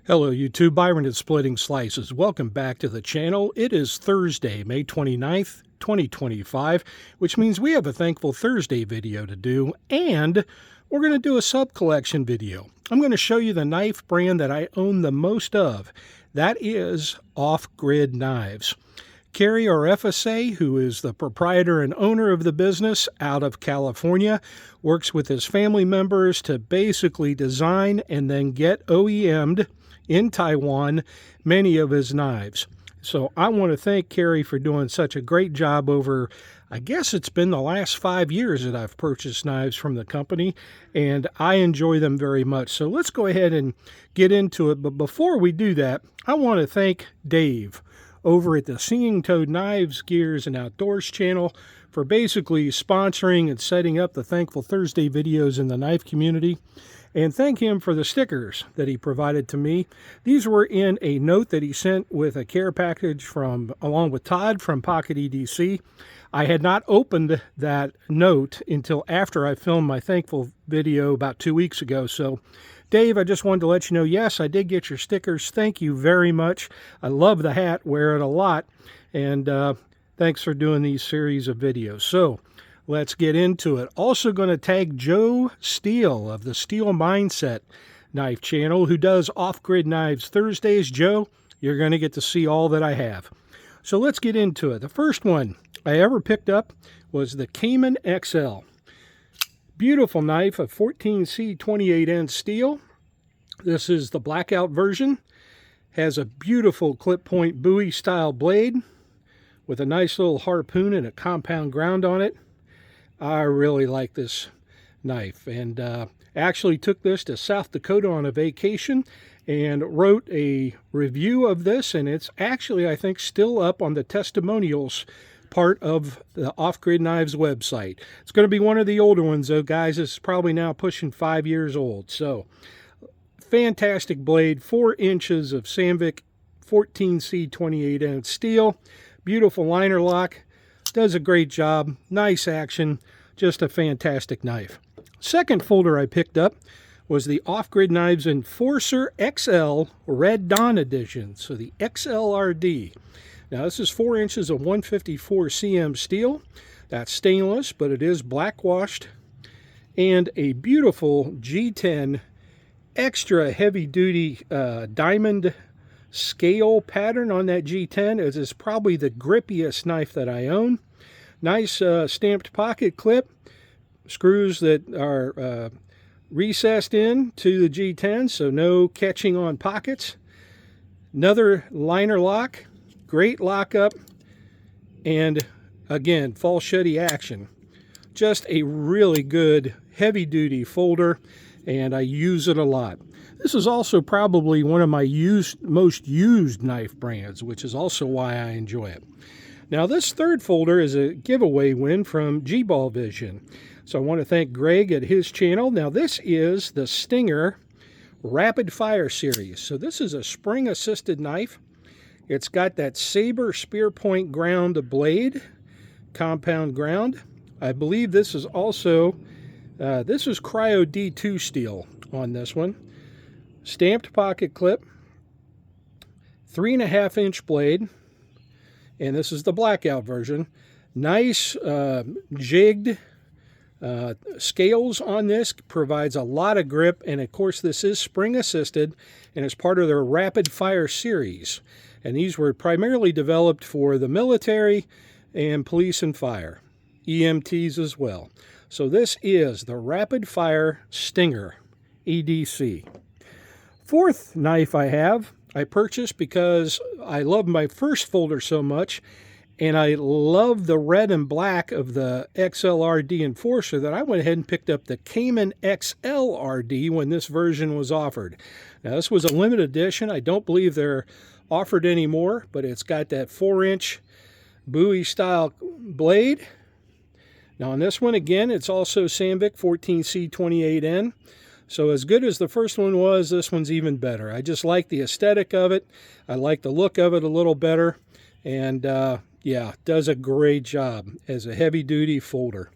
Hello YouTube, Byron at Splitting Slices. Welcome back to the channel. It is Thursday, May 29th, 2025, which means we have a Thankful Thursday video to do, and we're going to do a sub-collection video. I'm going to show you the knife brand that I own the most of. That is Off-Grid Knives. Kerry, our FSA, who is the proprietor and owner of the business out of California, works with his family members to basically design and then get OEM'd in Taiwan many of his knives. So I want to thank Kerry for doing such a great job over, I guess it's been the last 5 years that I've purchased knives from the company, and I enjoy them very much. So let's go ahead and get into it. But before we do that, I want to thank Dave over at the Singing Toad Knives, Gears, and Outdoors channel for basically sponsoring and setting up the Thankful Thursday videos in the knife community. And thank him for the stickers that he provided to me. These were in a note that he sent with a care package along with Todd from Pocket EDC. I had not opened that note until after I filmed my Thankful video about 2 weeks ago. So Dave, I just wanted to let you know, yes, I did get your stickers. Thank you very much. I love the hat, wear it a lot. And thanks for doing these series of videos. So let's get into it. Also going to tag Joe Steele of the Steel Mindset Knife channel, who does Off-Grid Knives Thursdays. Joe, you're going to get to see all that I have. So let's get into it. The first one I ever picked up was the Caiman XXL. Beautiful knife, a 14C 28N steel. This is the blackout version. Has a beautiful clip point bowie style blade with a nice little harpoon and a compound ground on it. I really like this knife, and actually took this to South Dakota on a vacation and wrote a review of this, and it's actually, I think, still up on the testimonials part of the Off-Grid Knives website. It's going to be one of the older ones, though, guys. This is probably now pushing 5 years old. So fantastic blade, 4 inches of Sandvik 14C 28N steel, beautiful liner lock, does a great job, nice action, just a fantastic knife. Second folder I picked up was the Off-Grid Knives Enforcer XL Red Dawn Edition, so the XLRD. Now this is 4 inches of 154 cm steel. That's stainless, but it is black washed, and a beautiful G10 extra heavy duty diamond scale pattern on that G10. It is probably the grippiest knife that I own. Nice stamped pocket clip, screws that are recessed in to the G10, so no catching on pockets. Another liner lock, great lockup, and again, falsetti action. Just a really good heavy duty folder, and I use it a lot. This is also probably one of my most used knife brands, which is also why I enjoy it. Now this third folder is a giveaway win from G-Ball Vision. So I want to thank Greg at his channel. Now this is the Stinger Rapid Fire Series. So this is a spring assisted knife. It's got that saber spear point ground blade, compound ground. I believe this is also, this is Cryo D2 steel on this one. Stamped pocket clip, 3.5 inch blade, and this is the blackout version. Nice jigged scales on this, provides a lot of grip, and of course this is spring assisted and is part of their Rapid Fire series. And these were primarily developed for the military and police and fire, EMTs as well. So this is the Rapid Fire Stinger EDC. Fourth knife I purchased because I love my first folder so much, and I love the red and black of the XLRD Enforcer that I went ahead and picked up the Caiman XLRD when this version was offered. Now this was a limited edition. I don't believe they're offered anymore, but it's got that 4-inch bowie style blade. Now on this one, again, it's also Sandvik 14C 28N. So as good as the first one was, this one's even better. I just like the aesthetic of it. I like the look of it a little better. And yeah, does a great job as a heavy-duty folder.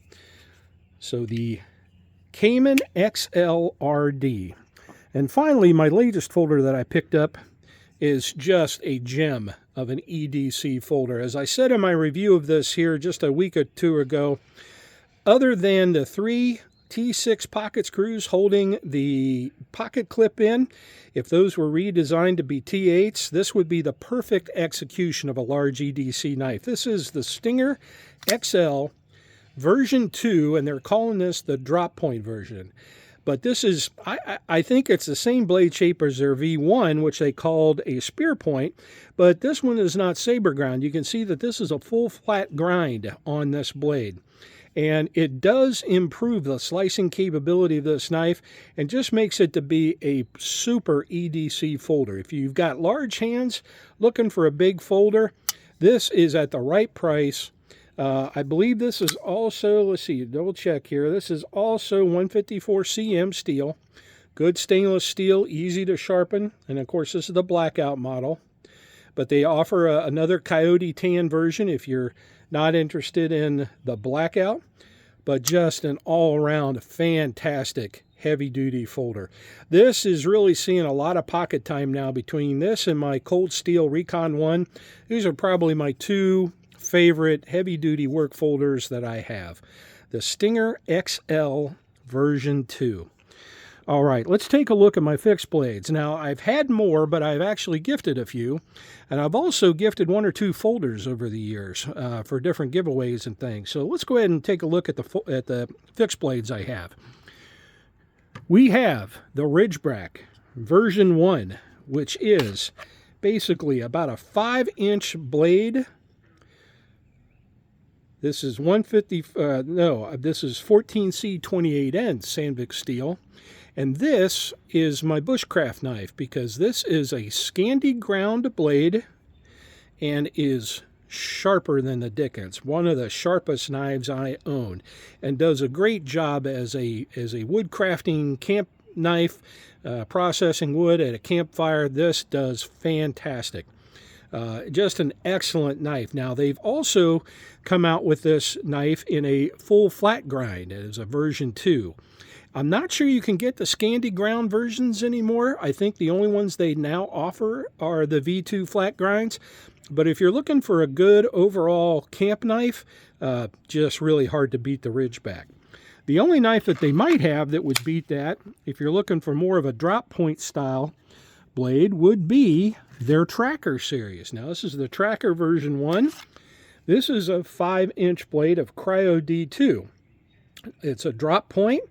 So the Caiman XLRD. And finally, my latest folder that I picked up is just a gem of an EDC folder. As I said in my review of this here just a week or two ago, other than the 3 T6 pocket screws holding the pocket clip in, if those were redesigned to be T8s, this would be the perfect execution of a large EDC knife. This is the Stinger XL version 2, and they're calling this the drop point version. But this is, I think it's the same blade shape as their V1, which they called a spear point, but this one is not saber ground. You can see that this is a full flat grind on this blade. And it does improve the slicing capability of this knife and just makes it to be a super EDC folder. If you've got large hands looking for a big folder, this is at the right price. I believe this is also, let's see, double check here. This is also 154 cm steel. Good stainless steel, easy to sharpen. And of course, this is the blackout model. But they offer another coyote tan version if you're not interested in the blackout. But just an all-around fantastic heavy-duty folder. This is really seeing a lot of pocket time now between this and my Cold Steel Recon 1. These are probably my 2 favorite heavy-duty work folders that I have. The Stinger XL version 2. All right, let's take a look at my fixed blades. Now, I've had more, but I've actually gifted a few. And I've also gifted 1 or 2 folders over the years for different giveaways and things. So let's go ahead and take a look at the fixed blades I have. We have the Ridgeback version 1, which is basically about a 5-inch blade. This is 150, this is 14C28N Sandvik steel. And this is my bushcraft knife because this is a Scandi ground blade and is sharper than the dickens. One of the sharpest knives I own and does a great job as a wood crafting camp knife, processing wood at a campfire. This does fantastic. Just an excellent knife. Now, they've also come out with this knife in a full flat grind as a version 2. I'm not sure you can get the Scandi ground versions anymore. I think the only ones they now offer are the V2 flat grinds. But if you're looking for a good overall camp knife, just really hard to beat the Ridgeback. The only knife that they might have that would beat that, if you're looking for more of a drop point style blade, would be their Tracker series. Now, this is the Tracker version 1. This is a 5-inch blade of Cryo D2. It's a drop point.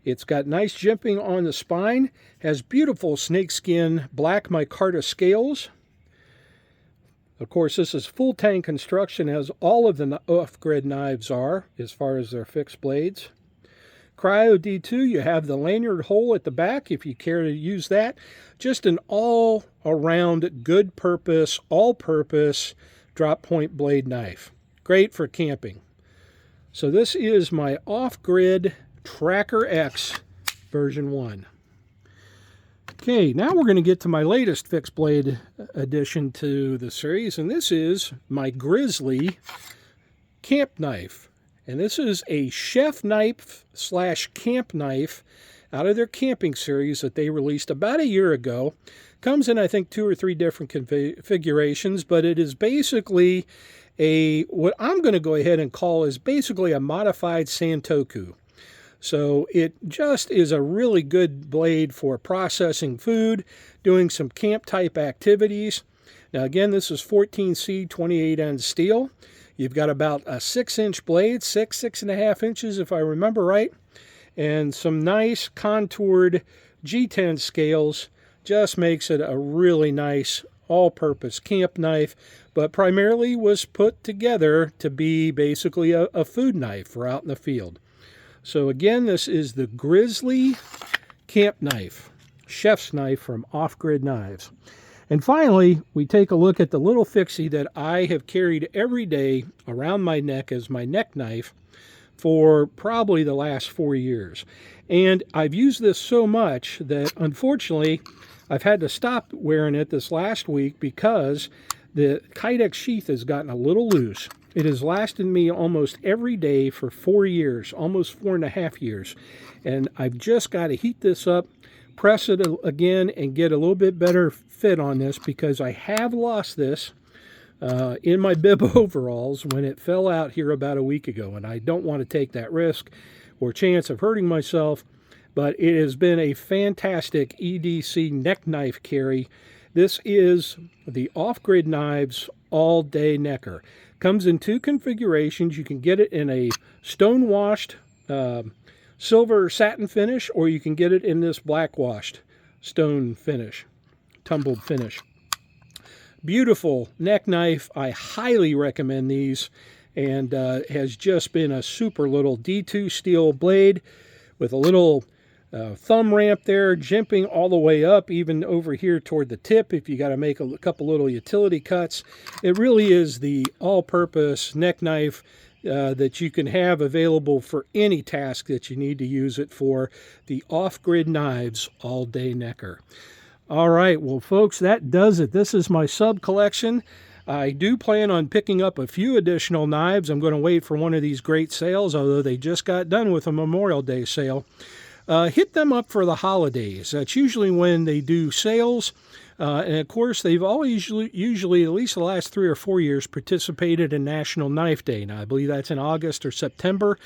It's got nice jimping on the spine, has beautiful snakeskin black micarta scales. Of course, this is full tang construction, as all of the off-grid knives are, as far as their fixed blades. Cryo D2, you have the lanyard hole at the back if you care to use that. Just an all-around, good purpose, all-purpose drop point blade knife. Great for camping. So this is my off-grid Tracker X version 1. Okay, now we're going to get to my latest fixed blade addition to the series, and this is my Grizzly camp knife. And this is a chef knife / camp knife out of their camping series that they released about a year ago. Comes in, I think, 2 or 3 different configurations, but it is basically what I'm going to go ahead and call is basically a modified Santoku. So it just is a really good blade for processing food, doing some camp type activities. Now again, this is 14C28N steel. You've got about a 6-inch blade, 6.5 inches if I remember right, and some nice contoured G10 scales. Just makes it a really nice all-purpose camp knife, but primarily was put together to be basically a food knife for out in the field. So again, this is the Grizzly camp knife, chef's knife from Off Grid Knives. And finally, we take a look at the little fixie that I have carried every day around my neck as my neck knife for probably the last 4 years. And I've used this so much that unfortunately I've had to stop wearing it this last week because the Kydex sheath has gotten a little loose. It has lasted me almost every day for 4 years, almost 4.5 years. And I've just got to heat this up press it again and get a little bit better fit on this, because I have lost this in my bib overalls when it fell out here about a week ago, and I don't want to take that risk or chance of hurting myself. But it has been a fantastic EDC neck knife carry. This is the Off-Grid Knives all-day necker. Comes in 2 configurations. You can get it in a stone-washed silver satin finish, or you can get it in this black-washed stone finish, tumbled finish. Beautiful neck knife. I highly recommend these, and has just been a super little D2 steel blade with a little thumb ramp there, jimping all the way up, even over here toward the tip if you got to make a couple little utility cuts. It really is the all-purpose neck knife that you can have available for any task that you need to use it for. The Off-Grid Knives all-day necker. All right, well, folks, that does it. This is my sub collection. I do plan on picking up a few additional knives. I'm going to wait for one of these great sales, although they just got done with a Memorial Day sale. Hit them up for the holidays. That's usually when they do sales. And of course, they've always usually, at least the last 3 or 4 years, participated in National Knife Day. Now, I believe that's in August or September.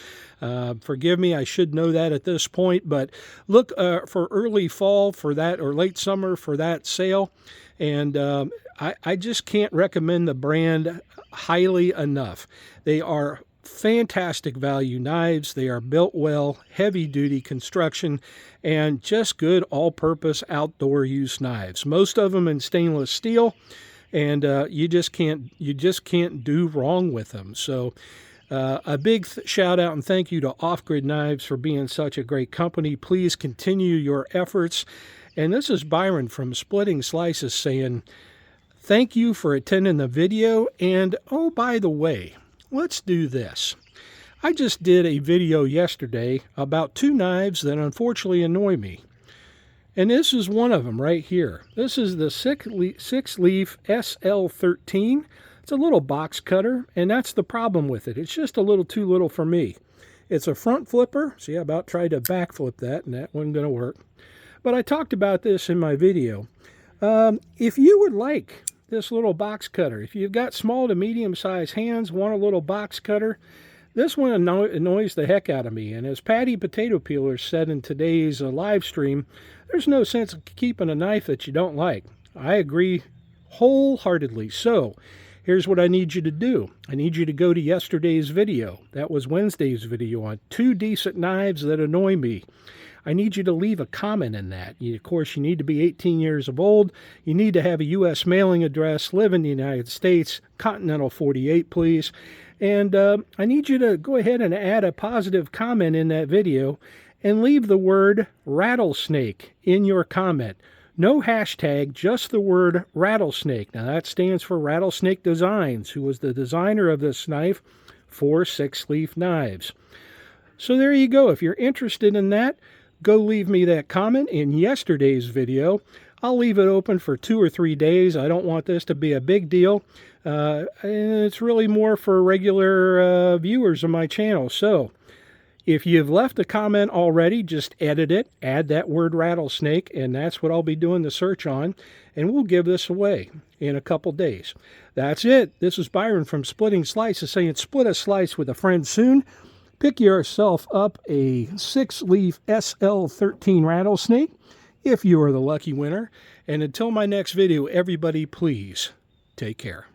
Forgive me, I should know that at this point. But look for early fall for that, or late summer for that sale. And I just can't recommend the brand highly enough. They are fantastic value knives. They are built well, heavy-duty construction, and just good all-purpose outdoor use knives. Most of them in stainless steel, and you just can't do wrong with them. So a big shout out and thank you to Off-Grid Knives for being such a great company. Please continue your efforts. And this is Byron from Splitting Slices saying thank you for attending the video. And oh, by the way, let's do this. I just did a video yesterday about 2 knives that unfortunately annoy me. And this is one of them right here. This is the 6-leaf SL13. It's a little box cutter, and that's the problem with it. It's just a little too little for me. It's a front flipper. See, I about tried to back flip that, and that wasn't going to work. But I talked about this in my video. If you would like this little box cutter, if you've got small to medium-sized hands, want a little box cutter, this one annoys the heck out of me. And as Patty Potato Peeler said in today's live stream, there's no sense of keeping a knife that you don't like. I agree wholeheartedly. So here's what I need you to do. I need you to go to yesterday's video. That was Wednesday's video on 2 decent knives that annoy me. I need you to leave a comment in that. Of course, you need to be 18 years of old. You need to have a U.S. mailing address, live in the United States, Continental 48, please. And I need you to go ahead and add a positive comment in that video and leave the word rattlesnake in your comment. No hashtag, just the word rattlesnake. Now, that stands for Rattlesnake Designs, who was the designer of this knife for 6-leaf knives. So there you go. If you're interested in that, go leave me that comment in yesterday's video. I'll leave it open for 2 or 3 days. I don't want this to be a big deal. And it's really more for regular viewers of my channel. So if you've left a comment already, just edit it, add that word rattlesnake, and that's what I'll be doing the search on. And we'll give this away in a couple days. That's it. This is Byron from Splitting Slices saying split a slice with a friend soon. Pick yourself up a 6-leaf SL13 rattlesnake if you are the lucky winner. And until my next video, everybody, please take care.